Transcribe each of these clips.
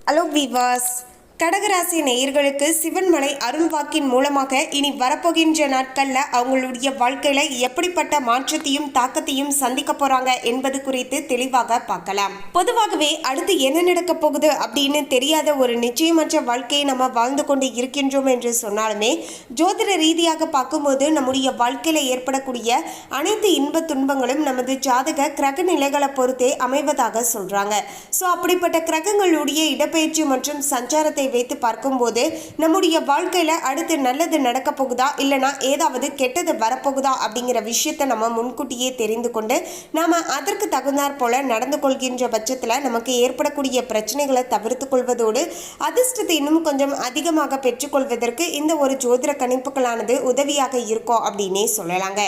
Hello viewers, கடகராசி நேயர்களுக்கு சிவன்மலை அருள்வாக்கின் மூலமாக இனி வரப்போகின்ற நாட்களில் அவங்களுடைய வாழ்க்கையில் எப்படிப்பட்ட மாற்றத்தையும் தாக்கத்தையும் சந்திக்க போகிறாங்க என்பது குறித்து தெளிவாக பார்க்கலாம். பொதுவாகவே அடுத்து என்ன நடக்க போகுது அப்படின்னு தெரியாத ஒரு நிச்சயமற்ற வாழ்க்கையை நம்ம வாழ்ந்து கொண்டு இருக்கின்றோம் என்று சொன்னாலுமே, ஜோதிட ரீதியாக பார்க்கும்போது நம்முடைய வாழ்க்கையில் ஏற்படக்கூடிய அனைத்து இன்ப துன்பங்களும் நமது ஜாதக கிரக நிலைகளை பொறுத்தே அமைவதாக சொல்கிறாங்க. ஸோ அப்படிப்பட்ட கிரகங்களுடைய இடப்பெயர்ச்சி மற்றும் சஞ்சாரத்தை வைத்து பார்க்கும்போது நம்முடைய வாழ்க்கையில அடுத்து நல்லது நடக்க போகுதா இல்லைனா ஏதாவது கெட்டது வரப்போகுதா அப்படிங்கிற விஷயத்தை நம்ம முன்கூட்டியே தெரிந்து கொண்டு நாம அதற்கு தகுந்தாற் போல நடந்து கொள்கின்ற பட்சத்தில் நமக்கு ஏற்படக்கூடிய பிரச்சனைகளை தவிர்த்து கொள்வதோடு அதிர்ஷ்டத்தை இன்னும் கொஞ்சம் அதிகமாக பெற்றுக்கொள்வதற்கு இந்த ஒரு ஜோதிட கணிப்புகளானது உதவியாக இருக்கும் அப்படின்னே சொல்லலாங்க.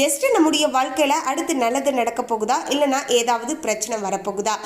ஜஸ்ட் நம்முடைய வாழ்க்கையில அடுத்து நல்லது நடக்க போகுதா இல்லைனா ஏதாவது பிரச்சனை வரப்போகுதா,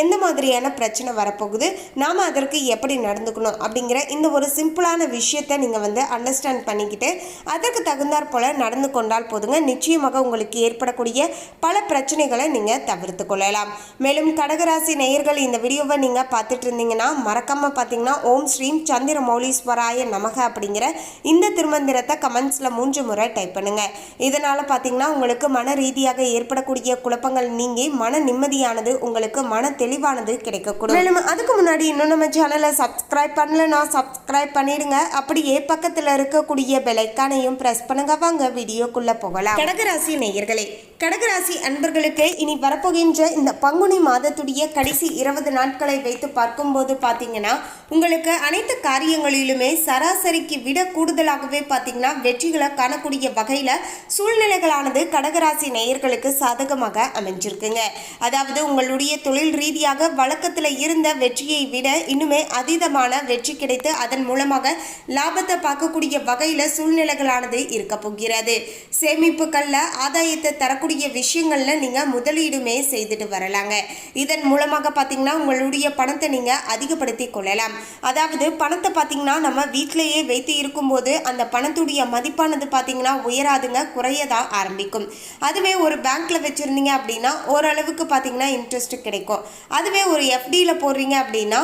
எந்த மாதிரியான பிரச்சனை வரப்போகுது, நாம அதற்கு எப்படி நடந்துக்கணும் அப்படிங்கிற இந்த ஒரு சிம்பிளான விஷயத்தை நீங்க அண்டர்ஸ்டாண்ட் பண்ணிக்கிட்டு அதற்கு தகுந்தாற் போல நடந்து கொண்டால் போதுங்க. நிச்சயமாக உங்களுக்கு ஏற்படக்கூடிய பல பிரச்சனைகளை நீங்க தவிர்த்து கொள்ளலாம். மேலும் கடகராசி நேயர்கள் இந்த வீடியோவை நீங்க பார்த்துட்டு இருந்தீங்கன்னா மறக்காம பார்த்தீங்கன்னா ஓம் ஸ்ரீம் சந்திர மௌலீஸ்வராய நமக அப்படிங்கிற இந்த திருமந்திரத்தை கமெண்ட்ஸ்ல 3 முறை டைப் பண்ணுங்க. இதனால பார்த்தீங்கன்னா உங்களுக்கு மன ரீதியாக ஏற்படக்கூடிய குழப்பங்கள் நீங்கி மன நிம்மதியானது உங்களுக்கு மன தெளிவானது கிடைக்கக்கூடும். மேலும் அதுக்கு முன்னாடி இன்னும் நம்ம சேனலை சப்ஸ்கிரைப் பண்ணலன்னா சப்ஸ்கிரைப் பண்ணிடுங்க. அப்படியே பக்கத்தில் இருக்கக்கூடிய பெல் ஐகானையும் பிரஸ் பண்ணுங்க. வாங்க வீடியோக்குள்ள போகலாம். கடகராசி நேயர்களே, கடகராசி அன்பர்களுக்கு இனி வரப்போகின்ற இந்த பங்குனி மாதத்துடைய கடைசி 20 நாட்களை வைத்து பார்க்கும்போது பார்த்தீங்கன்னா உங்களுக்கு அனைத்து காரியங்களிலுமே சராசரிக்கு விட கூடுதலாகவே பார்த்தீங்கன்னா வெற்றிகளை காணக்கூடிய வகையில் சூழ்நிலைகளானது கடகராசி நேயர்களுக்கு சாதகமாக அமைஞ்சிருக்குங்க. அதாவது உங்களுடைய தொழில் ரீதியாக வழக்கத்தில் இருந்த வெற்றியை விட இன்னுமே அதீதமான வெற்றி கிடைத்து அதன் மூலமாக லாபத்தை பார்க்கக்கூடிய வகையில் சூழ்நிலைகளானது இருக்க போகிறது. சேமிப்புகளில் ஆதாயத்தை தரக்கூடிய விஷயங்கள்ல நீங்க முதலீடுமே செய்துட்டு வரலாங்க. இதன் மூலமாக பார்த்தீங்கன்னா உங்களுடைய பணத்தை நீங்க அதிகப்படுத்தி கொள்ளலாம். அதாவது பணத்தை பார்த்தீங்கன்னா நம்ம வீட்டிலேயே வைத்து இருக்கும்போது அந்த பணத்துடைய மதிப்பானது பார்த்தீங்கன்னா உயராதுங்க, குறையதான் ஆரம்பிக்கும். அதுவே ஒரு பேங்க்ல வச்சிருந்தீங்க அப்படின்னா ஓரளவுக்கு பார்த்தீங்கன்னா இன்ட்ரெஸ்ட் கிடைக்கும். அதுவே ஒரு எஃப்டியில் போடுறீங்க அப்படின்னா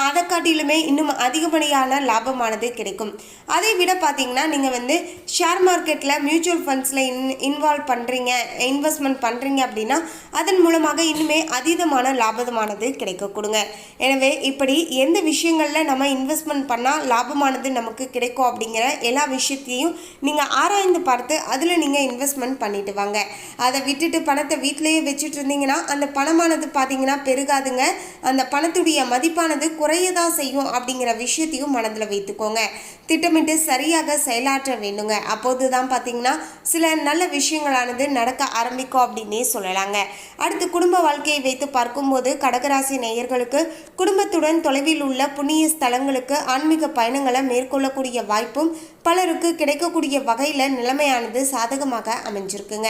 அதை காட்டிலுமே இன்னும் அதிகப்படியான லாபமானது கிடைக்கும். அதை விட பார்த்தீங்கன்னா நீங்கள் ஷேர் மார்க்கெட்டில் மியூச்சுவல் ஃபண்ட்ஸில் இன்வால்வ் பண்ணுறீங்க, இன்வெஸ்ட்மெண்ட் பண்ணுறீங்க அப்படின்னா அதன் மூலமாக இன்னுமே அதீதமான லாபமானது கிடைக்க கொடுங்க. எனவே இப்படி எந்த விஷயங்களில் நம்ம இன்வெஸ்ட்மெண்ட் பண்ணால் லாபமானது நமக்கு கிடைக்கும் அப்படிங்கிற எல்லா விஷயத்தையும் நீங்கள் ஆராய்ந்து பார்த்து அதில் நீங்கள் இன்வெஸ்ட்மெண்ட் பண்ணிட்டு வாங்க. அதை விட்டுட்டு பணத்தை வீட்டிலேயே வச்சுட்டு இருந்தீங்கன்னா அந்த பணமானது பார்த்தீங்கன்னா பெருகாதுங்க, அந்த பணத்துடைய மதிப்பானது குறையதான் செய்யும் அப்படிங்கிற விஷயத்தையும் மனதில் வைத்துக்கோங்க. திட்டமிட்டு சரியாக செயலாற்ற வேண்டுங்க. அப்போது தான் பார்த்தீங்கன்னா சில நல்ல விஷயங்களானது நடக்க ஆரம்பிக்கும் அப்படின்னே சொல்லலாங்க. அடுத்து குடும்ப வாழ்க்கையை வைத்து பார்க்கும்போது கடகராசி நேயர்களுக்கு குடும்பத்துடன் தொலைவில் உள்ள புண்ணிய ஸ்தலங்களுக்கு ஆன்மீக பயணங்களை மேற்கொள்ளக்கூடிய வாய்ப்பும் பலருக்கு கிடைக்கக்கூடிய வகையில் நிலைமையானது சாதகமாக அமைஞ்சிருக்குங்க.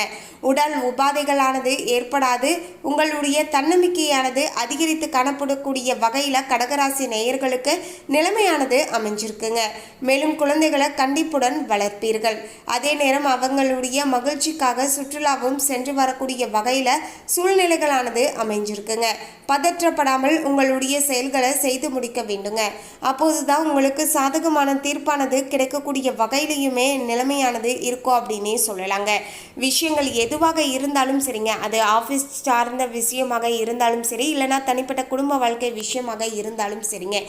உடல் உபாதைகளானது ஏற்படாது, உங்களுடைய தன்னம்பிக்கையானது அதிகரித்து காணப்படக்கூடிய வகையில் கடகராசி நேயர்களுக்கு நிலைமையானது அமைஞ்சிருக்குங்க. மேலும் குழந்தைகளை கண்டிப்புடன் வளர்ப்பீர்கள். அதே நேரம் அவங்களுடைய மகிழ்ச்சிக்காக சுற்றுலாவும் சென்று வரக்கூடிய வகையில் சூழ்நிலைகளானது அமைஞ்சிருக்குங்க. பதற்றப்படாமல் உங்களுடைய செயல்களை செய்து முடிக்க வேண்டுங்க. அப்போதுதான் உங்களுக்கு சாதகமான தீர்ப்பானது கிடைக்கக்கூடிய வகையிலையுமே நிலைமையானது இருக்கும் அப்படின்னே சொல்லலாங்க. விஷயங்கள் எதுவாக இருந்தாலும் சரிங்க, அது ஆஃபீஸ் சார்ந்த விஷயமாக இருந்தாலும் சரி, இல்லைனா தனிப்பட்ட குடும்ப வாழ்க்கை விஷயமாக இருந்தாலும் சரிங்க,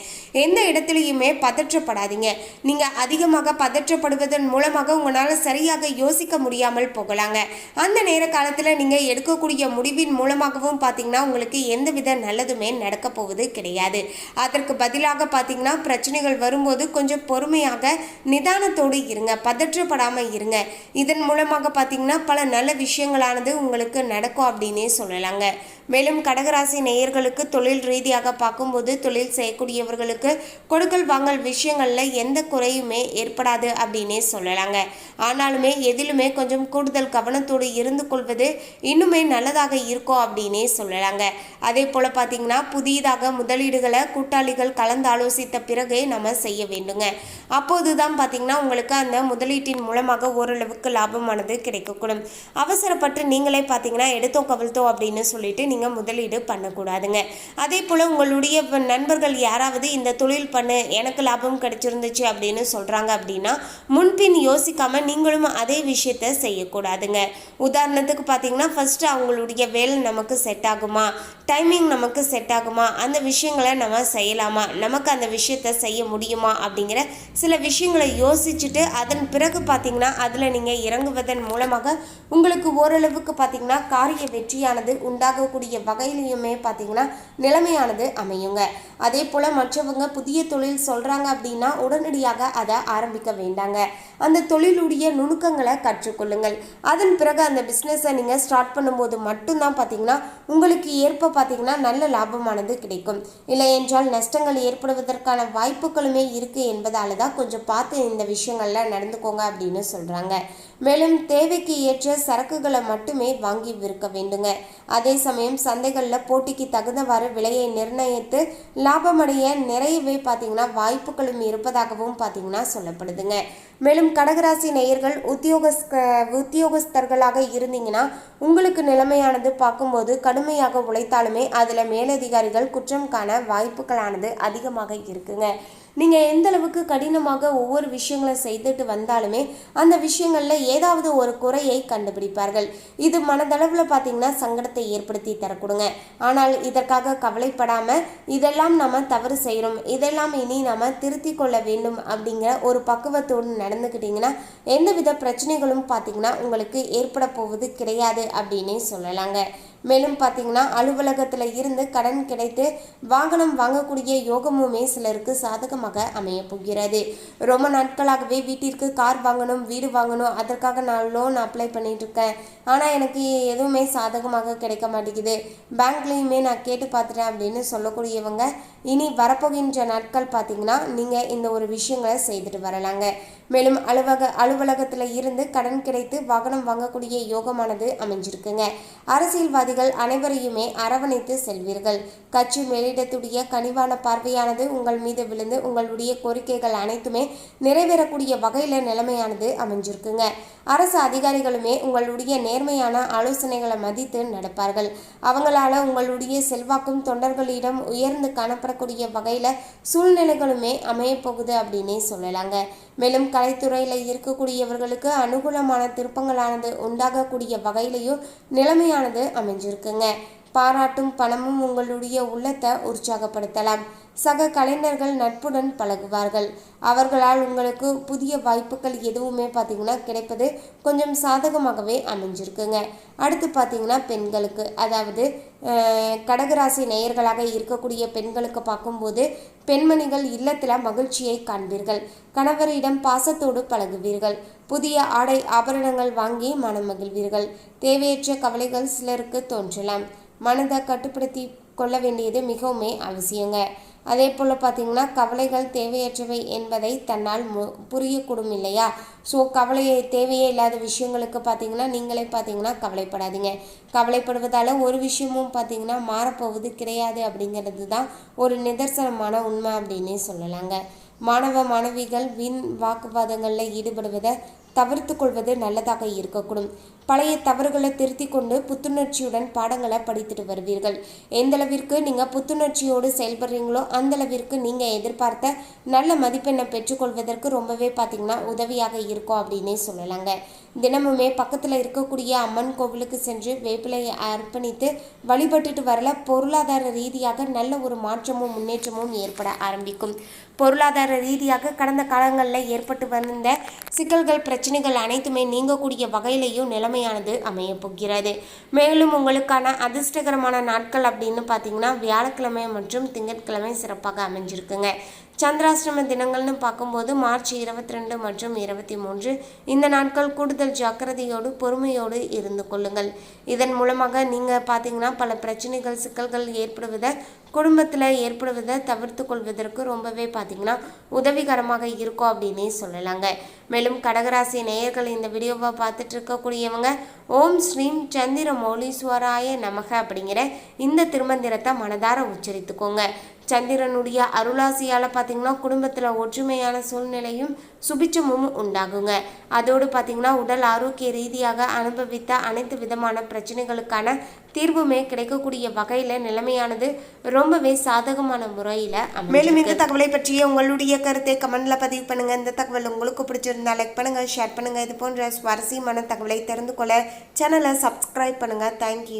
எந்த இடத்துலையுமே பதற்றப்படாதீங்க. நீங்கள் அதிகமாக பதற்றப்படுவதன் மூலமாக உங்களால் சரியாக யோசிக்க முடியாமல் போகலாங்க. அந்த நேர காலத்தில் நீங்கள் எடுக்கக்கூடிய முடிவின் மூலமாகவும் பார்த்தீங்கன்னா உங்களுக்கு எந்தவித நல்லதுமே நடக்க போவது கிடையாது. அதற்கு பதிலாக பார்த்தீங்கன்னா பிரச்சனைகள் வரும்போது கொஞ்சம் பொறுமையாக நிதானத்தோடு இருங்க, பதற்றப்படாமல் இருங்க. இதன் மூலமாக பார்த்தீங்கன்னா பல நல்ல விஷயங்களானது உங்களுக்கு நடக்கும் அப்படின்னே சொல்லலாங்க. மேலும் கடகராசி நேயர்களுக்கு தொழில் ரீதியாக பார்க்கும்போது தொழில் செய்யக்கூடியவர்களுக்கு கொடுக்கல் வாங்கல் விஷயங்களில் எந்த குறையுமே ஏற்படாது அப்படின்னே சொல்லலாங்க. ஆனாலுமே எதிலுமே கொஞ்சம் கூடுதல் கவனத்தோடு இருந்து கொள்வது இன்னுமே நல்லதாக இருக்கும் அப்படின்னே சொல்லலாங்க. அதே போல் பார்த்தீங்கன்னா புதிதாக முதலீடுகளை கூட்டாளிகள் கலந்து ஆலோசித்த பிறகே நம்ம செய்ய வேண்டுங்க. அப்போது தான் பார்த்தீங்கன்னா உங்களுக்கு அந்த முதலீட்டின் மூலமாக ஓரளவுக்கு லாபமானது கிடைக்கக்கூடும். அவசரப்பட்டு நீங்களே பார்த்தீங்கன்னா எடுத்தோ கவிழ்த்தோ அப்படின்னு சொல்லிட்டு நீங்கள் முதலீடு பண்ணக்கூடாதுங்க. அதே போல் உங்களுடைய நண்பர்கள் யாராவது இந்த தொழில் பண்ணு எனக்கு லாபம் கிடைச்சிருந்துச்சு அப்படின்னு சொல்கிறாங்க அப்படின்னா முன்பின் யோசிக்காமல் நீங்களும் அதே விஷயத்த செய்யக்கூடாதுங்க. உதாரணத்துக்கு பார்த்தீங்கன்னா ஃபஸ்ட்டு அவங்களுடைய வேலை நமக்கு செட் ஆகுமா, டைமிங் நமக்கு செட் ஆகுமா, அந்த விஷயங்களை நம்ம செய்யலாமா, நமக்கு அந்த விஷயத்த செய்ய முடியுமா அப்படிங்கிற சில விஷயங்களை யோசிச்சுட்டு அதன் பிறகு பார்த்தீங்கன்னா அதில் நீங்கள் இறங்குவதன் மூலமாக உங்களுக்கு ஓரளவுக்கு பார்த்தீங்கன்னா காரிய வெற்றியானது உண்டாகக்கூடிய வகையிலையுமே பார்த்தீங்கன்னா நிலைமையானது அமையுங்க. அதே போல் மற்றவங்க புதிய தொழில் சொல்கிறாங்க அப்படின்னா உடனடியாக அதை ஆரம்பிக்க வேண்டாங்க. அந்த தொழிலுடைய நுணுக்கங்களை கற்றுக்கொள்ளுங்கள். அதன் பிறகு அந்த பிஸ்னஸை நீங்கள் ஸ்டார்ட் பண்ணும்போது மட்டும்தான் பார்த்தீங்கன்னா உங்களுக்கு ஏற்ப பார்த்தீங்கன்னா நல்ல லாபமானது கிடைக்கும். இல்லை என்றால் நஷ்டங்கள் ஏற்படுவதற்கான வாய்ப்புகளுமே இருக்குது என்பதால தான் கொஞ்சம் பார்த்து இந்த விஷயங்கள்ல நடந்துக்கோங்க அப்படின்னு சொல்கிறாங்க. மேலும் தேவைக்கு ஏற்ற சரக்குகளை மட்டுமே வாங்கி விற்க வேண்டுங்க. அதே சமயம் சந்தைகளில் போட்டிக்கு தகுந்தவாறு விலையை நிர்ணயித்து லாபமடைய நிறையவே பார்த்தீங்கன்னா வாய்ப்புகளும் இருப்பதாகவும் பார்த்தீங்கன்னா சொல்லப்படுதுங்க. மேலும் கடகராசி நேயர்கள் உத்தியோகஸ்தர்களாக இருந்தீங்கன்னா உங்களுக்கு நிலைமையானது பார்க்கும்போது கடுமையாக உழைத்தாலுமே அதில் மேலதிகாரிகள் குற்றம் காண வாய்ப்புகளானது அதிகமாக இருக்குங்க. நீங்கள் எந்த அளவுக்கு கடினமாக ஒவ்வொரு விஷயங்களை செய்துட்டு வந்தாலுமே அந்த விஷயங்களில் ஏதாவது ஒரு குறையை கண்டுபிடிப்பார்கள். இது மனதளவில் பார்த்தீங்கன்னா சங்கடத்தை ஏற்படுத்தி தரக்கூடுங்க. ஆனால் இதற்காக கவலைப்படாமல் இதெல்லாம் நம்ம தவறு செய்கிறோம், இதெல்லாம் இனி நம்ம திருத்தி கொள்ள வேண்டும் அப்படிங்கிற ஒரு பக்குவத்தோடு நடந்துக்கிட்டிங்கன்னா எந்தவித பிரச்சனைகளும் பார்த்தீங்கன்னா உங்களுக்கு ஏற்பட போவது கிடையாது அப்படின்னே சொல்லலாங்க. மேலும் பார்த்தீங்கன்னா அலுவலகத்தில் இருந்து கடன் கிடைத்து வாகனம் வாங்கக்கூடிய யோகமுமே சிலருக்கு சாதகமாக அமைய போகிறது. ரொம்ப நாட்களாகவே வீட்டிற்கு கார் வாங்கணும், வீடு வாங்கணும், அதற்காக நான் லோன் அப்ளை பண்ணிட்டு இருக்கேன், ஆனால் எனக்கு எதுவுமே சாதகமாக கிடைக்க மாட்டேங்குது, பேங்க்லேயுமே நான் கேட்டு பார்த்துட்டேன் அப்படின்னு சொல்லக்கூடியவங்க இனி வரப்போகின்ற நாட்கள் பார்த்தீங்கன்னா நீங்கள் இந்த ஒரு விஷயங்களை செய்துட்டு வரலாங்க. மேலும் அலுவலகத்தில் இருந்து கடன் கிடைத்து வாகனம் வாங்கக்கூடிய யோகமானது அமைஞ்சிருக்குங்க. அரசியல்வாதிகள் அனைவரையுமே அரவணைத்து செல்வீர்கள். கட்சி மேலிடத்துடைய கனிவான பார்வையானது உங்கள் மீது விழுந்து உங்களுடைய கோரிக்கைகள் அனைத்துமே நிறைவேறக்கூடிய வகையில் நிலைமையானது அமைஞ்சிருக்குங்க. அரசு அதிகாரிகளுமே உங்களுடைய நேர்மையான ஆலோசனைகளை மதித்து நடப்பார்கள். அவங்களால உங்களுடைய செல்வாக்கும் தொண்டர்களிடம் உயர்ந்து காணப்படக்கூடிய வகையில் சூழ்நிலைகளுமே அமைய போகுது அப்படின்னே சொல்லலாங்க. மேலும் கலைத்துறையில் இருக்கக்கூடியவர்களுக்கு அனுகூலமான திருப்பங்களானது உண்டாகக்கூடிய வகையிலையும் நிலைமையானது அமைஞ்சிருக்குங்க. பாராட்டும் பணமும் உங்களுடைய உள்ளத்தை உற்சாகப்படுத்தலாம். சக கலைஞர்கள் நட்புடன் பழகுவார்கள். அவர்களால் உங்களுக்கு புதிய வாய்ப்புகள் எதுவுமே பார்த்தீங்கன்னா கிடைப்பது கொஞ்சம் சாதகமாகவே அமைஞ்சிருக்குங்க. அடுத்து பார்த்தீங்கன்னா பெண்களுக்கு, அதாவது கடகராசி நேயர்களாக இருக்கக்கூடிய பெண்களுக்கு பார்க்கும்போது பெண்மணிகள் இல்லத்தில் மகிழ்ச்சியை காண்பீர்கள். கணவரிடம் பாசத்தோடு பழகுவீர்கள். புதிய ஆடை ஆபரணங்கள் வாங்கி மனம் மகிழ்வீர்கள். தேவையற்ற கவலைகள் சிலருக்கு தோன்றலாம். மனதை கட்டுப்படுத்தி கொள்ள வேண்டியது மிகவுமே அவசியங்க. அதே போல் பார்த்தீங்கன்னா கவலைகள் தேவையற்றவை என்பதை தன்னால் புரியக்கூடும் இல்லையா? ஸோ தேவையே இல்லாத விஷயங்களுக்கு பார்த்தீங்கன்னா நீங்களே பார்த்தீங்கன்னா கவலைப்படாதீங்க. கவலைப்படுவதால் ஒரு விஷயமும் பார்த்தீங்கன்னா மாறப்போவது கிடையாது அப்படிங்கிறது தான் ஒரு நிதர்சனமான உண்மை அப்படின்னே சொல்லலாங்க. மாணவ மாணவிகள் வீண் வாக்குவாதங்களில் ஈடுபடுவதை தவிர்த்து கொள்வது நல்லதாக இருக்கக்கூடும். பழைய தவறுகளை திருத்தி கொண்டு புத்துணர்ச்சியுடன் பாடங்களை படித்துட்டு வருவீர்கள். எந்தளவிற்கு நீங்கள் புத்துணர்ச்சியோடு செயல்படுறீங்களோ அந்தளவிற்கு நீங்கள் எதிர்பார்த்த நல்ல மதிப்பெண்ணை பெற்றுக்கொள்வதற்கு ரொம்பவே பார்த்தீங்கன்னா உதவியாக இருக்கும் அப்படின்னே சொல்லலாங்க. தினமுமே பக்கத்தில் இருக்கக்கூடிய அம்மன் கோவிலுக்கு சென்று வேப்பிலையை அர்ப்பணித்து வழிபட்டுட்டு வரல பொருளாதார ரீதியாக நல்ல ஒரு மாற்றமும் முன்னேற்றமும் ஏற்பட ஆரம்பிக்கும். பொருளாதார ரீதியாக கடந்த காலங்களில் ஏற்பட்டு வந்த சிக்கல்கள் பிரச்சனைகள் அனைத்துமே நீங்கக்கூடிய வகையிலையும் நிலைமையானது அமைய போகிறது. மேலும் உங்களுக்கான அதிர்ஷ்டகரமான நாட்கள் அப்படின்னு பார்த்தீங்கன்னா வியாழக்கிழமை மற்றும் திங்கட்கிழமை சிறப்பாக அமைஞ்சிருக்குங்க. சந்திராஷ்டம தினங்கள்னு பார்க்கும்போது மார்ச் 22 மற்றும் 23 இந்த நாட்கள் கூடுதல் ஜாக்கிரதையோடு பொறுமையோடு இருந்து கொள்ளுங்கள். இதன் மூலமாக நீங்கள் பார்த்தீங்கன்னா பல பிரச்சனைகள் சிக்கல்கள் ஏற்படுவதை குடும்பத்தில் ஏற்படுவதை தவிர்த்து கொள்வதற்கு ரொம்பவே பார்த்தீங்கன்னா உதவிகரமாக இருக்கும் அப்படின்னே சொல்லலாங்க. மேலும் கடகராசி நேயர்கள் இந்த வீடியோவை பார்த்துட்டு இருக்கக்கூடியவங்க ஓம் ஸ்ரீம் சந்திர மௌலீஸ்வராய நமக அப்படிங்கிற இந்த திருமந்திரத்தை மனதார உச்சரித்துக்கோங்க. சந்திரனுடைய அருளாசியால் பார்த்திங்கன்னா குடும்பத்தில் ஒற்றுமையான சூழ்நிலையும் சுபிட்சமும் உண்டாகுங்க. அதோடு பார்த்திங்கன்னா உடல் ஆரோக்கிய ரீதியாக அனுபவித்த அனைத்து விதமான பிரச்சனைகளுக்கான தீர்வுமே கிடைக்கக்கூடிய வகையில் நிலைமையானது ரொம்பவே சாதகமான முறையில். மேலும் இந்த தகவலை பற்றிய உங்களுடைய கருத்தை கமெண்ட்ல பதிவு பண்ணுங்க. இந்த தகவல் உங்களுக்கு பிடிச்சிருந்தா லைக் பண்ணுங்க, ஷேர் பண்ணுங்க. இது போன்ற சுவாரஸ்யமான தகவலை தெரிந்து கொள்ள சேனலை சப்ஸ்கிரைப் பண்ணுங்க. தேங்க்யூ.